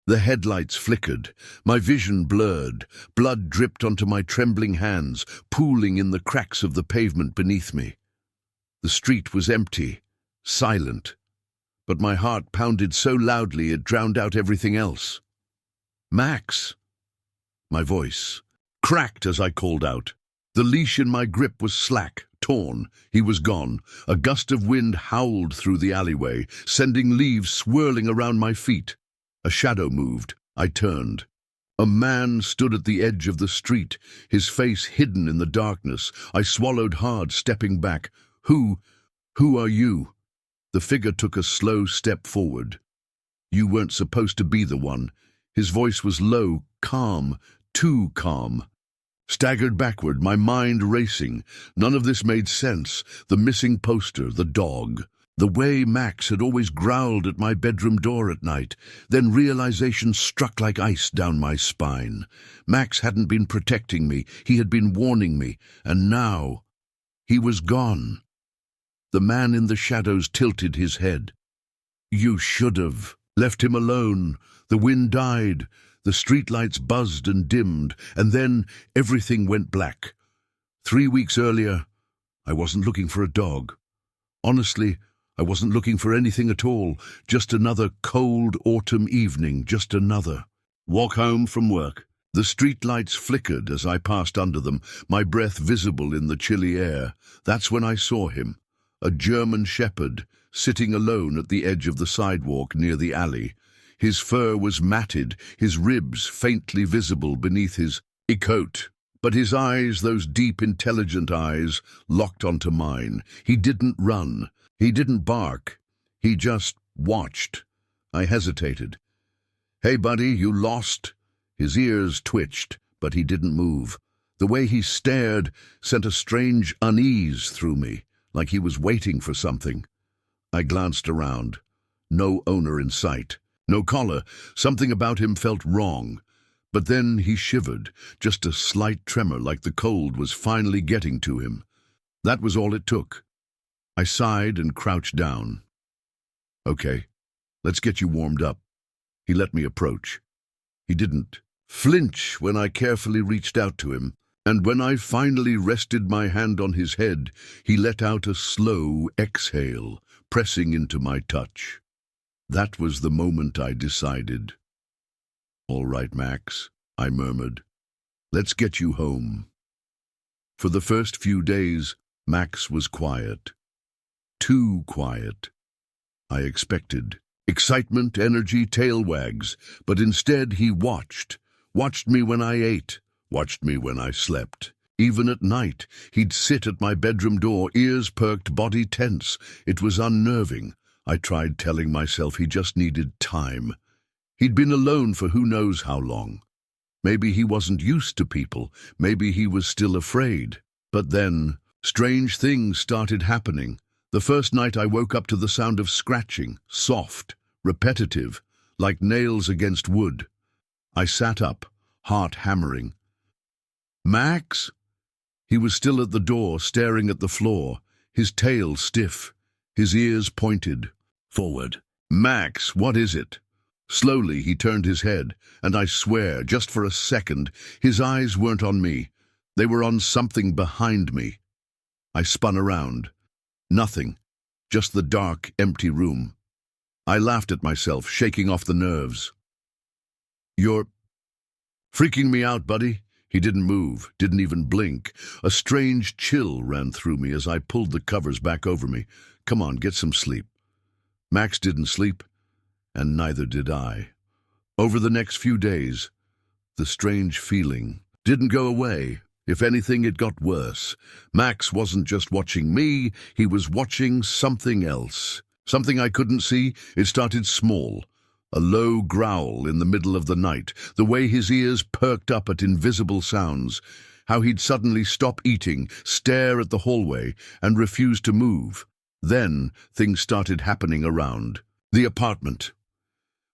The headlights flickered, my vision blurred, blood dripped onto my trembling hands, pooling in the cracks of the pavement beneath me. The street was empty, silent, but my heart pounded so loudly it drowned out everything else. "Max!" My voice cracked as I called out. The leash in my grip was slack, torn. He was gone. A gust of wind howled through the alleyway, sending leaves swirling around my feet. A shadow moved. I turned. A man stood at the edge of the street, his face hidden in the darkness. I swallowed hard, stepping back. Who are you?" The figure took a slow step forward. "You weren't supposed to be the one." His voice was low, calm, too calm. Staggered backward, my mind racing. None of this made sense. The missing poster, the dog, the way Max had always growled at my bedroom door at night. Then realization struck like ice down my spine. Max hadn't been protecting me. He had been warning me. And now he was gone. The man in the shadows tilted his head. "You should have left him alone." The wind died. The streetlights buzzed and dimmed, and then everything went black. 3 weeks earlier, I wasn't looking for a dog. Honestly, I wasn't looking for anything at all. Just another cold autumn evening, just another walk home from work. The streetlights flickered as I passed under them, my breath visible in the chilly air. That's when I saw him, a German shepherd, sitting alone at the edge of the sidewalk near the alley. His fur was matted, his ribs faintly visible beneath his coat. But his eyes, those deep, intelligent eyes, locked onto mine. He didn't run. He didn't bark. He just watched. I hesitated. "Hey, buddy, you lost?" His ears twitched, but he didn't move. The way he stared sent a strange unease through me, like he was waiting for something. I glanced around. No owner in sight. No collar. Something about him felt wrong. But then he shivered, just a slight tremor like the cold was finally getting to him. That was all it took. I sighed and crouched down. "Okay, let's get you warmed up." He let me approach. He didn't flinch when I carefully reached out to him, and when I finally rested my hand on his head, he let out a slow exhale, pressing into my touch. That was the moment I decided. "All right, Max," I murmured. "Let's get you home." For the first few days, Max was quiet. Too quiet. I expected excitement, energy, tail wags, but instead he watched me when I ate, watched me when I slept. Even at night, he'd sit at my bedroom door, ears perked, body tense. It was unnerving. I tried telling myself he just needed time. He'd been alone for who knows how long. Maybe he wasn't used to people. Maybe he was still afraid. But then, strange things started happening. The first night I woke up to the sound of scratching, soft, repetitive, like nails against wood. I sat up, heart hammering. "Max?" He was still at the door, staring at the floor, his tail stiff, his ears pointed forward. "Max, what is it?" Slowly he turned his head, and I swear, just for a second, his eyes weren't on me. They were on something behind me. I spun around. Nothing, just the dark, empty room. I laughed at myself, shaking off the nerves. "You're freaking me out, buddy." He didn't move, didn't even blink. A strange chill ran through me as I pulled the covers back over me. "Come on, get some sleep." Max didn't sleep, and neither did I. Over the next few days, the strange feeling didn't go away. If anything, it got worse. Max wasn't just watching me, he was watching something else. Something I couldn't see. It started small. A low growl in the middle of the night, the way his ears perked up at invisible sounds, how he'd suddenly stop eating, stare at the hallway, and refuse to move. Then things started happening around the apartment.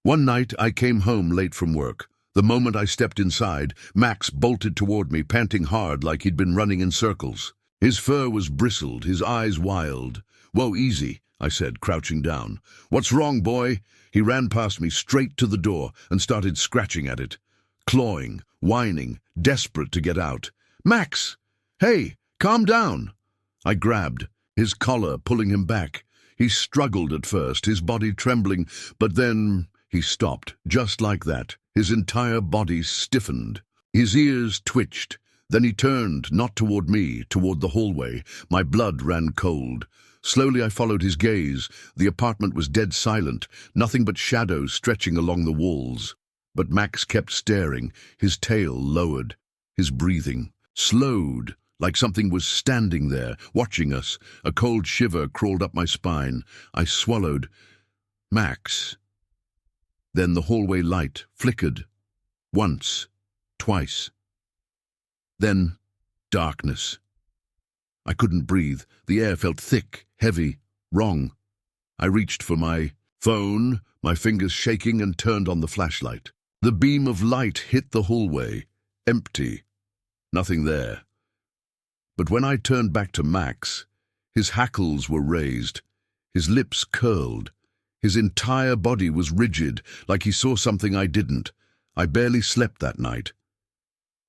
One night I came home late from work. The moment I stepped inside, Max bolted toward me, panting hard like he'd been running in circles. His fur was bristled, his eyes wild. "Whoa, easy," I said, crouching down. "What's wrong, boy?" He ran past me straight to the door and started scratching at it, clawing, whining, desperate to get out. "Max! Hey, calm down!" I grabbed, his collar pulling him back. He struggled at first, his body trembling, but then he stopped, just like that. His entire body stiffened. His ears twitched. Then he turned, not toward me, toward the hallway. My blood ran cold. Slowly I followed his gaze. The apartment was dead silent, nothing but shadows stretching along the walls. But Max kept staring, his tail lowered. His breathing slowed, like something was standing there, watching us. A cold shiver crawled up my spine. I swallowed. "Max." Then the hallway light flickered. Once, twice. Then darkness. I couldn't breathe. The air felt thick, heavy, wrong. I reached for my phone, my fingers shaking, and turned on the flashlight. The beam of light hit the hallway. Empty. Nothing there. But when I turned back to Max, his hackles were raised, his lips curled. His entire body was rigid, like he saw something I didn't. I barely slept that night.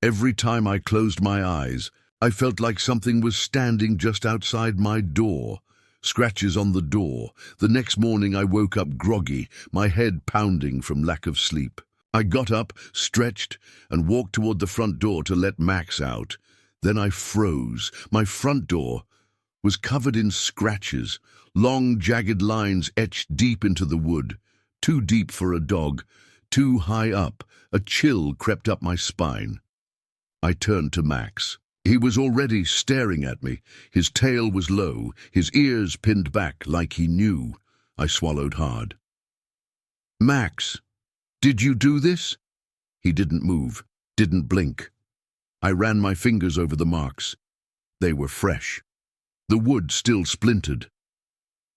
Every time I closed my eyes, I felt like something was standing just outside my door. Scratches on the door. The next morning I woke up groggy, my head pounding from lack of sleep. I got up, stretched, and walked toward the front door to let Max out. Then I froze. My front door was covered in scratches, long jagged lines etched deep into the wood. Too deep for a dog, too high up. A chill crept up my spine. I turned to Max. He was already staring at me. His tail was low, his ears pinned back like he knew. I swallowed hard. "Max, did you do this?" He didn't move, didn't blink. I ran my fingers over the marks. They were fresh. The wood still splintered.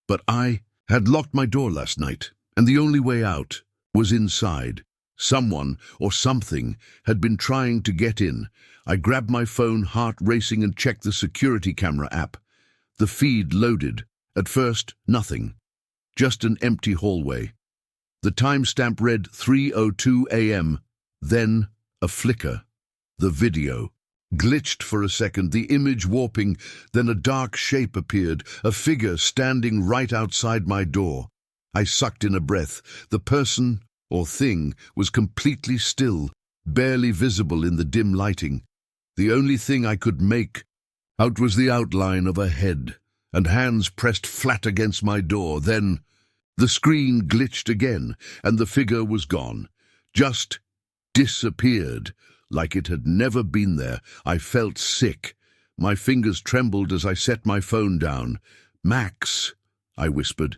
But I had locked my door last night, and the only way out was inside. Someone or something had been trying to get in. I grabbed my phone, heart racing, and checked the security camera app. The feed loaded. At first, nothing. Just an empty hallway. The timestamp read 3:02 a.m. Then a flicker. The video glitched for a second, the image warping. Then a dark shape appeared, a figure standing right outside my door. I sucked in a breath. The person or thing was completely still, barely visible in the dim lighting. The only thing I could make out was the outline of a head, and hands pressed flat against my door. Then the screen glitched again, and the figure was gone. Just disappeared, like it had never been there. I felt sick. My fingers trembled as I set my phone down. "Max," I whispered.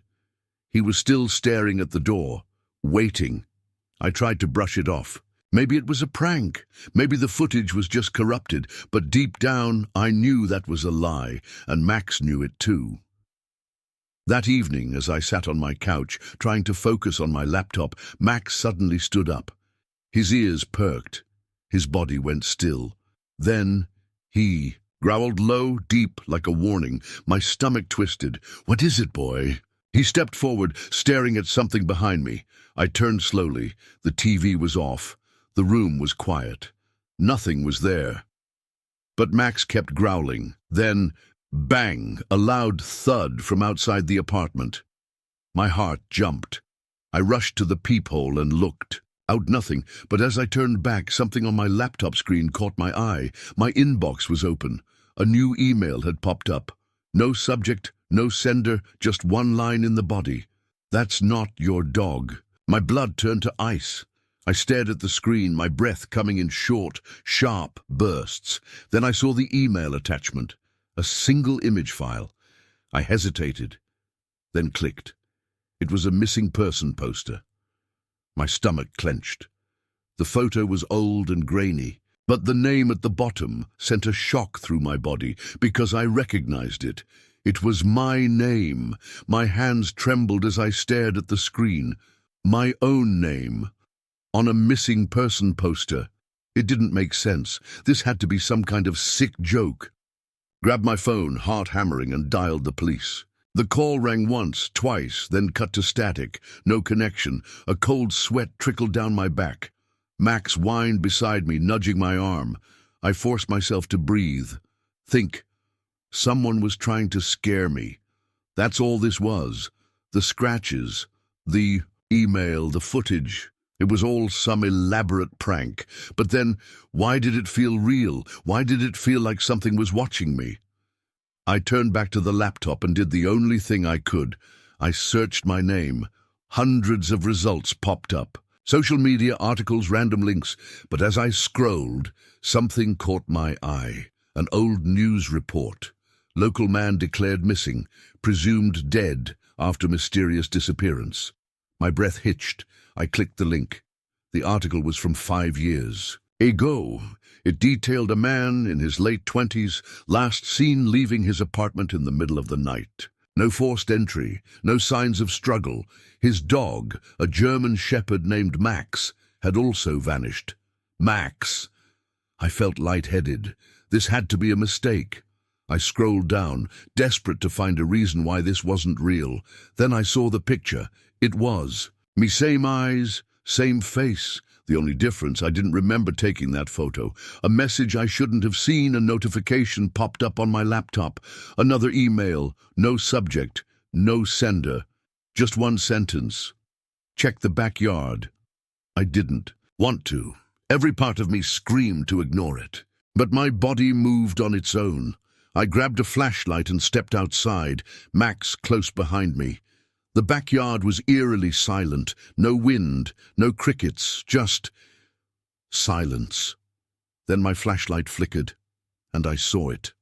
He was still staring at the door, waiting. I tried to brush it off. Maybe it was a prank. Maybe the footage was just corrupted. But deep down, I knew that was a lie, and Max knew it too. That evening, as I sat on my couch, trying to focus on my laptop, Max suddenly stood up. His ears perked. His body went still. Then he growled low, deep, like a warning. My stomach twisted. "What is it, boy?" He stepped forward, staring at something behind me. I turned slowly. The TV was off. The room was quiet. Nothing was there. But Max kept growling. Then, bang, a loud thud from outside the apartment. My heart jumped. I rushed to the peephole and looked. Out nothing, but as I turned back, something on my laptop screen caught my eye. My inbox was open. A new email had popped up. No subject, no sender, just one line in the body. "That's not your dog." My blood turned to ice. I stared at the screen, my breath coming in short, sharp bursts. Then I saw the email attachment, a single image file. I hesitated, then clicked. It was a missing person poster. My stomach clenched. The photo was old and grainy, but the name at the bottom sent a shock through my body because I recognized it. It was my name. My hands trembled as I stared at the screen. My own name. On a missing person poster. It didn't make sense. This had to be some kind of sick joke. Grabbed my phone, heart hammering, and dialed the police. The call rang once, twice, then cut to static. No connection. A cold sweat trickled down my back. Max whined beside me, nudging my arm. I forced myself to breathe. Think. Someone was trying to scare me. That's all this was. The scratches, the email, the footage. It was all some elaborate prank. But then, why did it feel real? Why did it feel like something was watching me? I turned back to the laptop and did the only thing I could. I searched my name. Hundreds of results popped up. Social media, articles, random links. But as I scrolled, something caught my eye. An old news report. Local man declared missing, presumed dead after mysterious disappearance. My breath hitched. I clicked the link. The article was from 5 years ago. It detailed a man in his late 20s, last seen leaving his apartment in the middle of the night. No forced entry, no signs of struggle. His dog, a German shepherd named Max, had also vanished. Max! I felt lightheaded. This had to be a mistake. I scrolled down, desperate to find a reason why this wasn't real. Then I saw the picture. It was. Me same eyes, same face. The only difference, I didn't remember taking that photo. A message I shouldn't have seen, a notification popped up on my laptop. Another email, no subject, no sender. Just one sentence. Check the backyard. I didn't want to. Every part of me screamed to ignore it. But my body moved on its own. I grabbed a flashlight and stepped outside, Max close behind me. The backyard was eerily silent. No wind, no crickets, just silence. Then my flashlight flickered, and I saw it.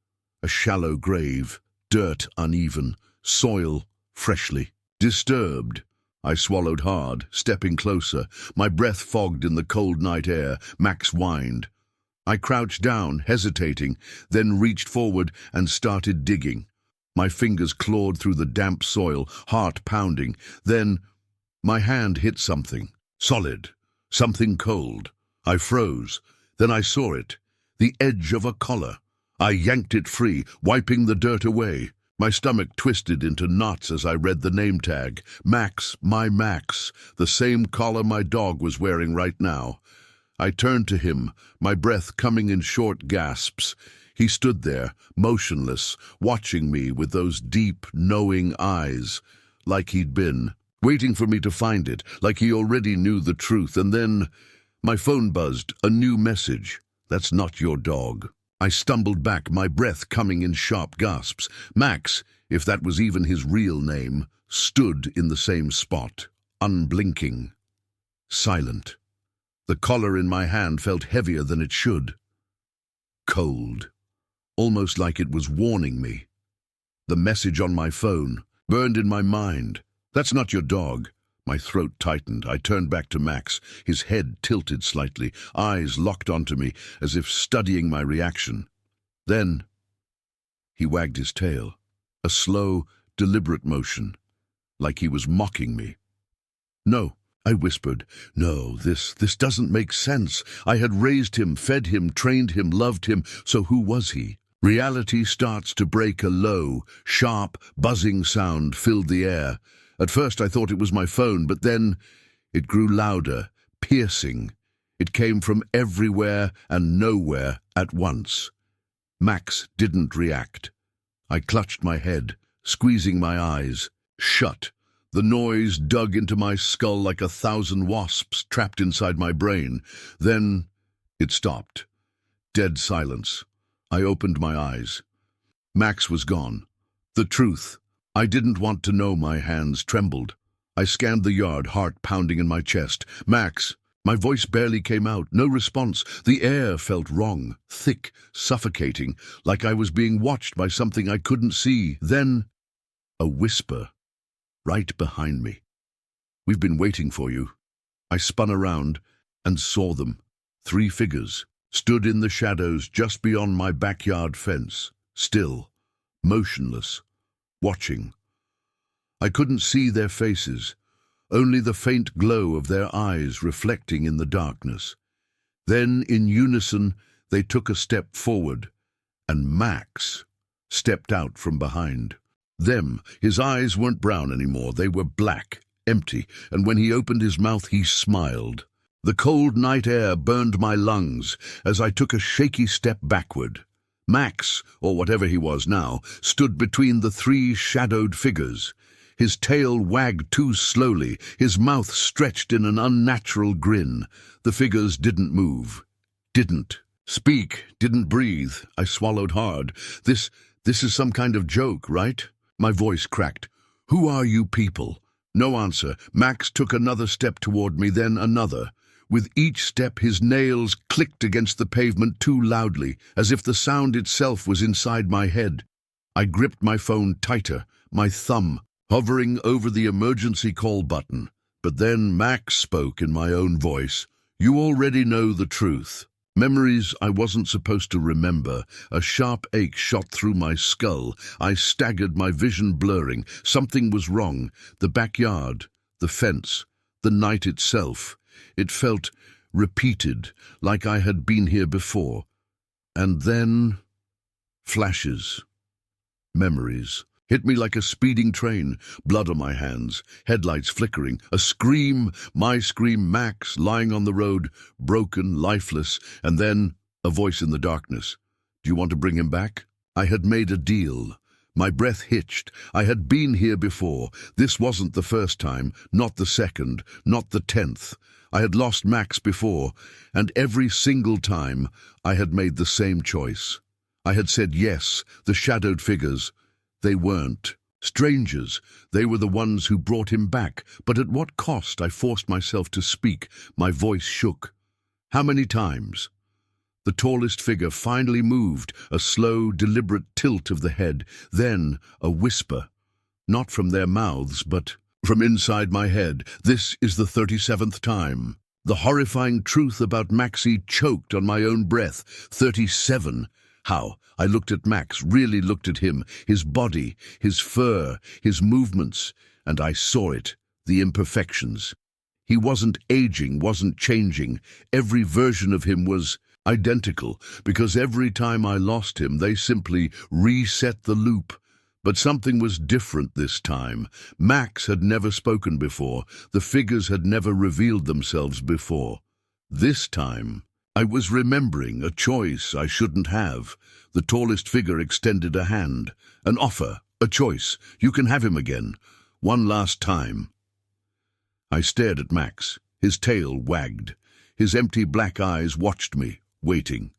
A shallow grave, dirt uneven, soil freshly disturbed. I swallowed hard, stepping closer. My breath fogged in the cold night air. Max whined. I crouched down, hesitating, then reached forward and started digging. My fingers clawed through the damp soil, heart pounding. Then my hand hit something. Solid. Something cold. I froze. Then I saw it. The edge of a collar. I yanked it free, wiping the dirt away. My stomach twisted into knots as I read the name tag. Max, my Max. The same collar my dog was wearing right now. I turned to him, my breath coming in short gasps. He stood there, motionless, watching me with those deep, knowing eyes, like he'd been, waiting for me to find it, like he already knew the truth. And then my phone buzzed, a new message. That's not your dog. I stumbled back, my breath coming in sharp gasps. Max, if that was even his real name, stood in the same spot, unblinking, silent. The collar in my hand felt heavier than it should. Cold. Almost like it was warning me. The message on my phone burned in my mind. That's not your dog. My throat tightened. I turned back to Max, his head tilted slightly, eyes locked onto me, as if studying my reaction. Then he wagged his tail, a slow, deliberate motion, like he was mocking me. No, I whispered. No, this doesn't make sense. I had raised him, fed him, trained him, loved him, so who was he? Reality starts to break. A low, sharp, buzzing sound filled the air. At first I thought it was my phone, but then it grew louder, piercing. It came from everywhere and nowhere at once. Max didn't react. I clutched my head, squeezing my eyes shut. The noise dug into my skull like 1,000 wasps trapped inside my brain. Then it stopped. Dead silence. I opened my eyes. Max was gone. The truth. I didn't want to know. My hands trembled. I scanned the yard, heart pounding in my chest. Max. My voice barely came out. No response. The air felt wrong, thick, suffocating, like I was being watched by something I couldn't see. Then a whisper. Right behind me. We've been waiting for you. I spun around and saw them. 3 figures stood in the shadows just beyond my backyard fence, still, motionless, watching. I couldn't see their faces, only the faint glow of their eyes reflecting in the darkness. Then, in unison, they took a step forward, and Max stepped out from behind. His eyes weren't brown anymore, they were black, empty, and when he opened his mouth he smiled. The cold night air burned my lungs as I took a shaky step backward. Max, or whatever he was now, stood between the three shadowed figures. His tail wagged too slowly, his mouth stretched in an unnatural grin. The figures didn't move. Didn't speak, didn't breathe. I swallowed hard. This is some kind of joke, right? My voice cracked. Who are you people? No answer. Max took another step toward me, then another. With each step his nails clicked against the pavement too loudly, as if the sound itself was inside my head. I gripped my phone tighter, my thumb hovering over the emergency call button. But then Max spoke in my own voice. You already know the truth. Memories I wasn't supposed to remember. A sharp ache shot through my skull. I staggered, my vision blurring. Something was wrong. The backyard, the fence, the night itself. It felt repeated, like I had been here before. And then flashes, memories. Hit me like a speeding train, blood on my hands, headlights flickering, a scream, my scream, Max, lying on the road, broken, lifeless, and then a voice in the darkness. Do you want to bring him back? I had made a deal. My breath hitched. I had been here before. This wasn't the first time, not the second, not the 10th. I had lost Max before, and every single time I had made the same choice. I had said yes, the shadowed figures. They weren't. Strangers, they were the ones who brought him back. But at what cost? I forced myself to speak. My voice shook. How many times? The tallest figure finally moved, a slow, deliberate tilt of the head, then a whisper. Not from their mouths, but from inside my head. This is the 37th time. The horrifying truth about Maxie choked on my own breath. 37. How? I looked at Max, really looked at him, his body, his fur, his movements, and I saw it, the imperfections. He wasn't aging, wasn't changing. Every version of him was identical, because every time I lost him, they simply reset the loop. But something was different this time. Max had never spoken before. The figures had never revealed themselves before. This time, I was remembering a choice I shouldn't have. The tallest figure extended a hand. An offer, a choice. You can have him again. One last time. I stared at Max. His tail wagged. His empty black eyes watched me, waiting.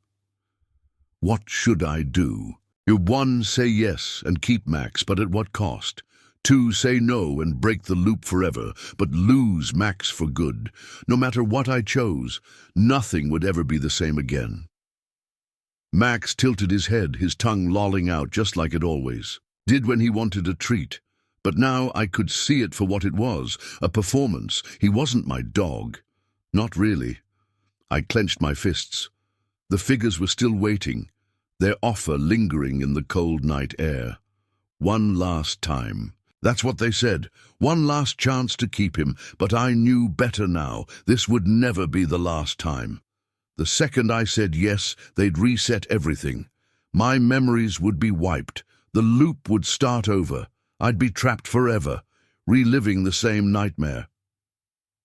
What should I do? 1, say yes and keep Max, but at what cost? 2, say no and break the loop forever, but lose Max for good. No matter what I chose, nothing would ever be the same again. Max tilted his head, his tongue lolling out just like it always did when he wanted a treat. But now I could see it for what it was, a performance. He wasn't my dog. Not really. I clenched my fists. The figures were still waiting, their offer lingering in the cold night air. One last time. That's what they said. One last chance to keep him, but I knew better now. This would never be the last time. The second I said yes, they'd reset everything. My memories would be wiped. The loop would start over. I'd be trapped forever, reliving the same nightmare.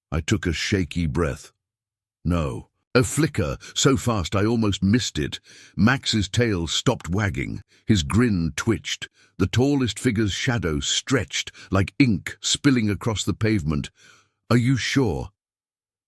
I took a shaky breath. No. A flicker, so fast I almost missed it. Max's tail stopped wagging. His grin twitched. The tallest figure's shadow stretched, like ink spilling across the pavement. Are you sure?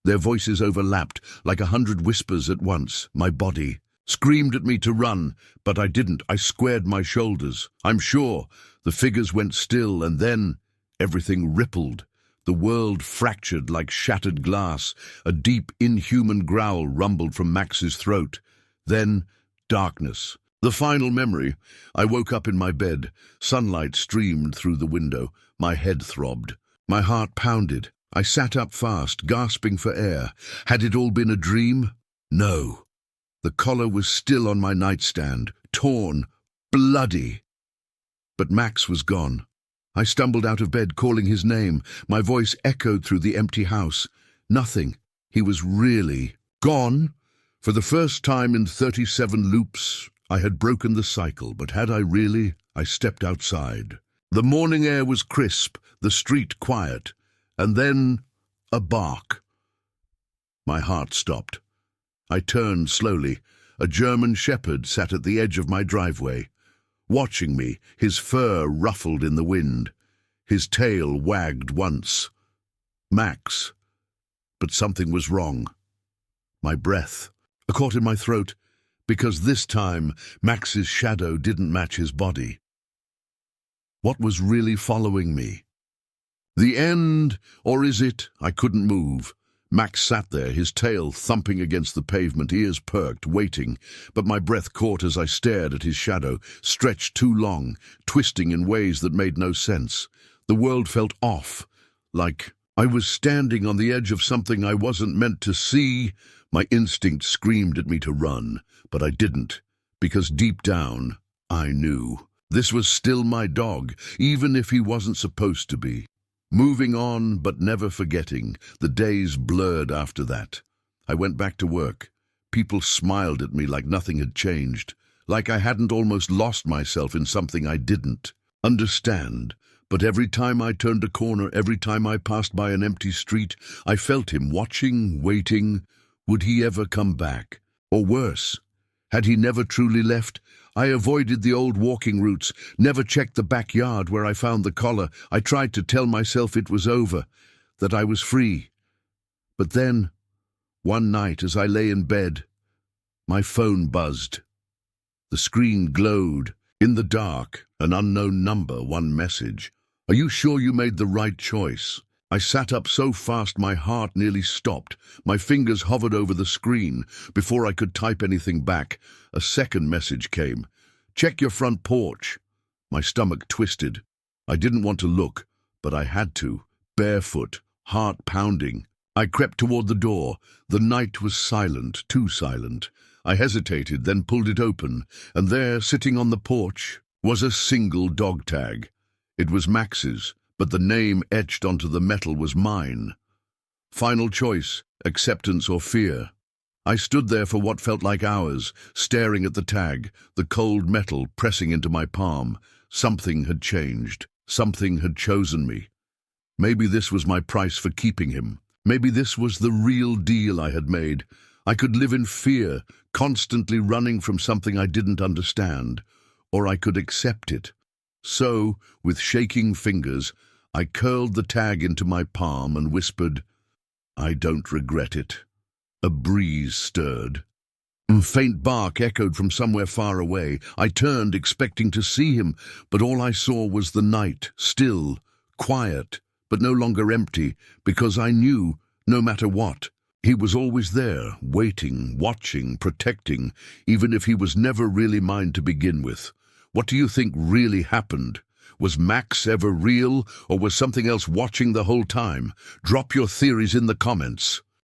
Their voices overlapped, like 100 whispers at once. My body screamed at me to run, but I didn't. I squared my shoulders. I'm sure. The figures went still, and then everything rippled. The world fractured like shattered glass. A deep, inhuman growl rumbled from Max's throat. Then, darkness. The final memory. I woke up in my bed. Sunlight streamed through the window. My head throbbed. My heart pounded. I sat up fast, gasping for air. Had it all been a dream? No. The collar was still on my nightstand, torn, bloody. But Max was gone. I stumbled out of bed, calling his name. My voice echoed through the empty house. Nothing. He was really gone. For the first time in 37 loops, I had broken the cycle, but had I really? I stepped outside. The morning air was crisp, the street quiet, and then a bark. My heart stopped. I turned slowly. A German shepherd sat at the edge of my driveway, watching me, his fur ruffled in the wind. His tail wagged once. Max. But something was wrong. My breath caught in my throat, because this time Max's shadow didn't match his body. What was really following me? The end, or is it? I couldn't move. Max sat there, his tail thumping against the pavement, ears perked, waiting, but my breath caught as I stared at his shadow, stretched too long, twisting in ways that made no sense. The world felt off, like I was standing on the edge of something I wasn't meant to see. My instinct screamed at me to run, but I didn't, because deep down, I knew. This was still my dog, even if he wasn't supposed to be. Moving on, but never forgetting, the days blurred after that. I went back to work. People smiled at me like nothing had changed, like I hadn't almost lost myself in something I didn't understand. But every time I turned a corner, every time I passed by an empty street, I felt him watching, waiting. Would he ever come back? Or worse, had he never truly left? I avoided the old walking routes, never checked the backyard where I found the collar. I tried to tell myself it was over, that I was free. But then, one night as I lay in bed, my phone buzzed. The screen glowed. In the dark, an unknown number, one message. "Are you sure you made the right choice?" I sat up so fast my heart nearly stopped. My fingers hovered over the screen. Before I could type anything back, a second message came. "Check your front porch." My stomach twisted. I didn't want to look, but I had to. Barefoot, heart pounding. I crept toward the door. The night was silent, too silent. I hesitated, then pulled it open, and there, sitting on the porch, was a single dog tag. It was Max's, but the name etched onto the metal was mine. Final choice, acceptance or fear. I stood there for what felt like hours, staring at the tag, the cold metal pressing into my palm. Something had changed. Something had chosen me. Maybe this was my price for keeping him. Maybe this was the real deal I had made. I could live in fear, constantly running from something I didn't understand, or I could accept it. So, with shaking fingers, I curled the tag into my palm and whispered, "I don't regret it." A breeze stirred. A faint bark echoed from somewhere far away. I turned, expecting to see him, but all I saw was the night, still, quiet, but no longer empty, because I knew, no matter what, he was always there, waiting, watching, protecting, even if he was never really mine to begin with. What do you think really happened? Was Max ever real, or was something else watching the whole time? Drop your theories in the comments.